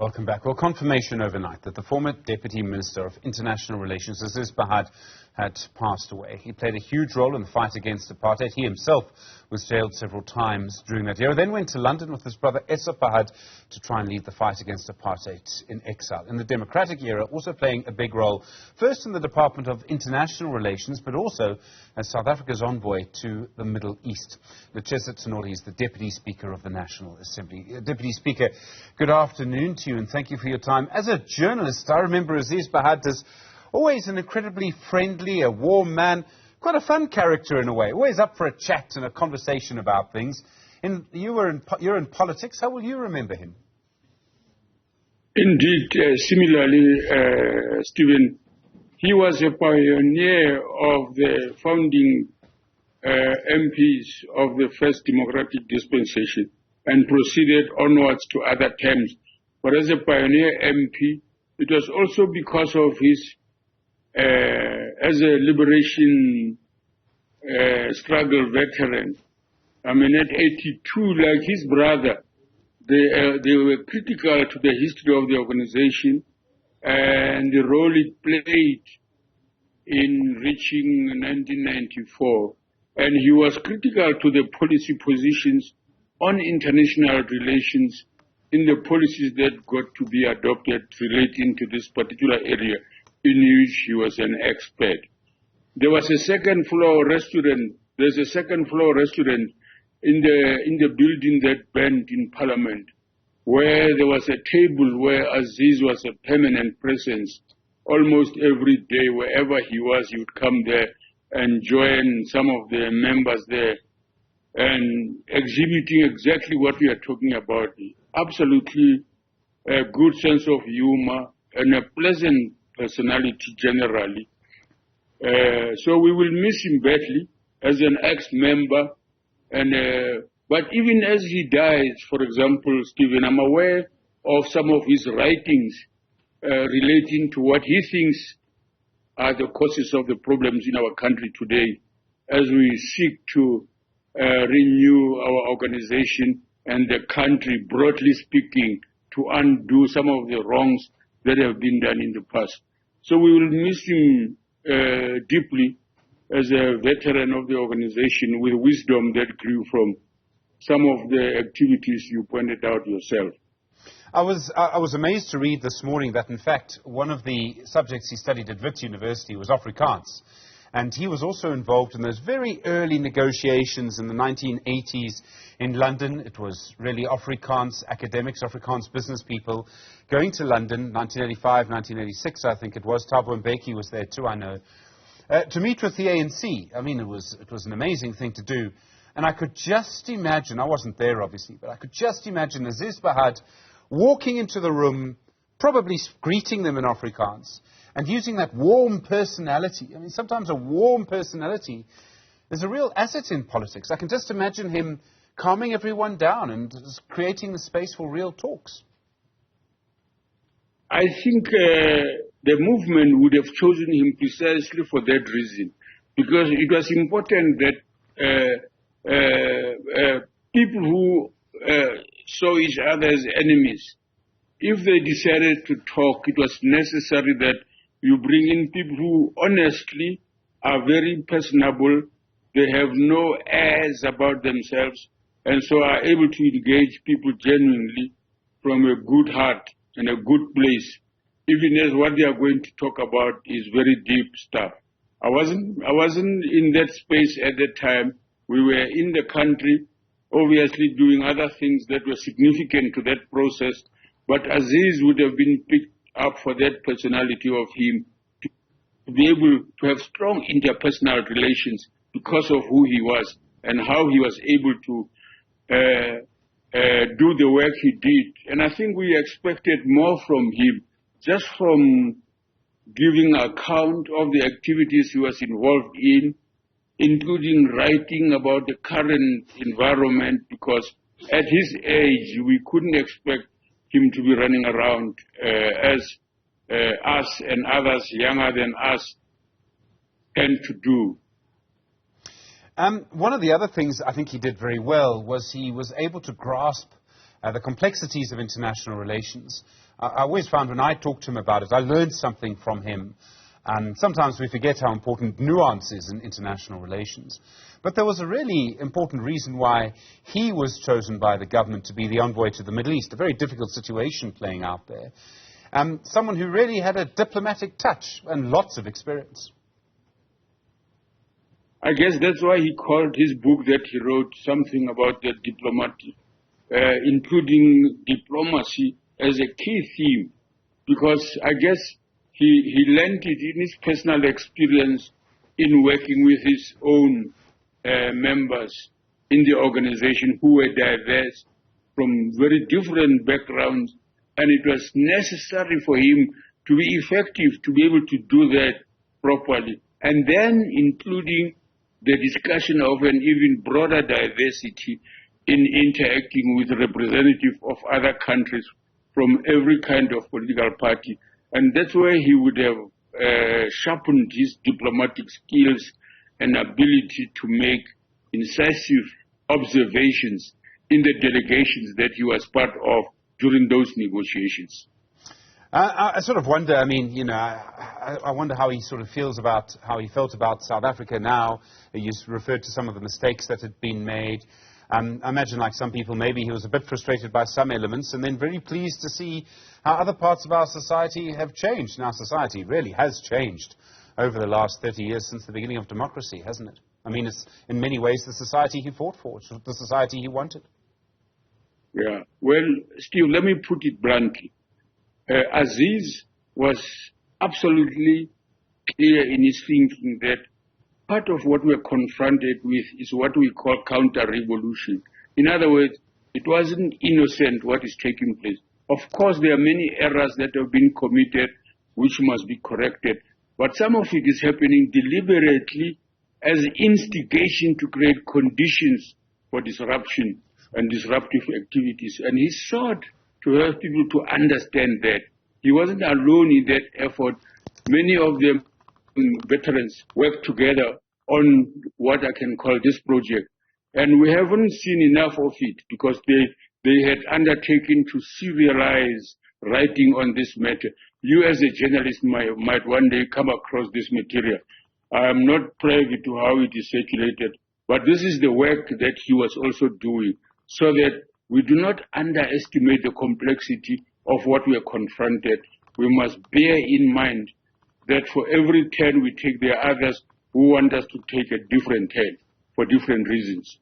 Welcome back. Well, confirmation overnight that the former Deputy Minister of International Relations, Aziz Pahad, had passed away. He played a huge role in the fight against apartheid. He himself was jailed several times during that year, then went to London with his brother Aziz Pahad to try and lead the fight against apartheid in exile. In the democratic era, also playing a big role, first in the Department of International Relations, but also as South Africa's envoy to the Middle East. Lechesa Tsenoli is the Deputy Speaker of the National Assembly. Deputy Speaker, good afternoon to you and thank you for your time. As a journalist, I remember Aziz Pahad as always an incredibly friendly, a warm man, quite a fun character in a way, always up for a chat and a conversation about things. And you're in politics. How will you remember him? Indeed, similarly, Stephen, he was a pioneer of the founding MPs of the first democratic dispensation and proceeded onwards to other terms. But as a pioneer MP, it was also because of his as a liberation struggle veteran. I mean, at 82, like his brother, they were critical to the history of the organization and the role it played in reaching 1994. And he was critical to the policy positions on international relations in the policies that got to be adopted relating to this particular area in which he was an expert. There was a second floor restaurant. There's a second floor restaurant in the building that burned in Parliament, where there was a table where Aziz was a permanent presence. Almost every day, wherever he was, he would come there and join some of the members there and exhibiting exactly what we are talking about. Absolutely a good sense of humor and a pleasant personality generally. So we will miss him badly as an ex-member. But even as he dies, for example, Stephen, I'm aware of some of his writings relating to what he thinks are the causes of the problems in our country today as we seek to renew our organization and the country, broadly speaking, to undo some of the wrongs that have been done in the past. So we will miss him deeply as a veteran of the organization with wisdom that grew from some of the activities you pointed out yourself. I was amazed to read this morning that, in fact, one of the subjects he studied at Wits University was Afrikaans. And he was also involved in those very early negotiations in the 1980s in London. It was really Afrikaans academics, Afrikaans business people going to London, 1985, 1986, I think it was. Thabo Mbeki was there too, I know, to meet with the ANC. I mean, it was an amazing thing to do. And I could just imagine, I wasn't there obviously, but I could just imagine Aziz Pahad walking into the room, probably greeting them in Afrikaans, and using that warm personality. I mean, sometimes a warm personality is a real asset in politics. I can just imagine him calming everyone down and just creating the space for real talks. I think the movement would have chosen him precisely for that reason, because it was important that people who saw each other as enemies, if they decided to talk, it was necessary that you bring in people who honestly are very personable, they have no airs about themselves, and so are able to engage people genuinely from a good heart and a good place, even as what they are going to talk about is very deep stuff. I wasn't in that space at that time. We were in the country, obviously doing other things that were significant to that process, but Aziz would have been picked up for that personality of him to be able to have strong interpersonal relations because of who he was and how he was able to do the work he did. And I think we expected more from him, just from giving account of the activities he was involved in, including writing about the current environment, because at his age, we couldn't expect him to be running around as us and others younger than us tend to do. One of the other things I think he did very well was he was able to grasp the complexities of international relations. I always found when I talked to him about it, I learned something from him. And sometimes we forget how important nuance is in international relations. But there was a really important reason why he was chosen by the government to be the envoy to the Middle East, a very difficult situation playing out there. Someone who really had a diplomatic touch and lots of experience. I guess that's why he called his book that he wrote something about the diplomacy, including diplomacy as a key theme, because I guess he learned it in his personal experience in working with his own members in the organization who were diverse from very different backgrounds, and it was necessary for him to be effective, to be able to do that properly, and then including the discussion of an even broader diversity in interacting with representatives of other countries from every kind of political party. And that's where he would have sharpened his diplomatic skills and ability to make incisive observations in the delegations that he was part of during those negotiations. I sort of wonder, I mean, you know, I wonder how he sort of feels about, how he felt about South Africa now. You referred to some of the mistakes that had been made. I imagine, like some people, maybe he was a bit frustrated by some elements and then very pleased to see how other parts of our society have changed. And our society really has changed over the last 30 years since the beginning of democracy, hasn't it? I mean, it's in many ways the society he fought for, the society he wanted. Yeah. Well, Steve, let me put it bluntly. Aziz was absolutely clear in his thinking that part of what we're confronted with is what we call counter-revolution. In other words, it wasn't innocent what is taking place. Of course, there are many errors that have been committed which must be corrected, but some of it is happening deliberately as instigation to create conditions for disruption and disruptive activities. And he sought to help people to understand that. He wasn't alone in that effort. Many of them veterans worked together on what I can call this project. And we haven't seen enough of it because they had undertaken to serialize writing on this matter. You as a journalist might one day come across this material. I am not privy to how it is circulated, but this is the work that he was also doing, so that we do not underestimate the complexity of what we are confronted. We must bear in mind that for every turn we take, there are others who want us to take a different turn for different reasons.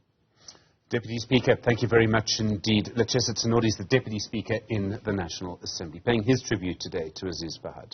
Deputy Speaker, thank you very much indeed. Lechesa Tsenoli is the Deputy Speaker in the National Assembly, paying his tribute today to Aziz Pahad.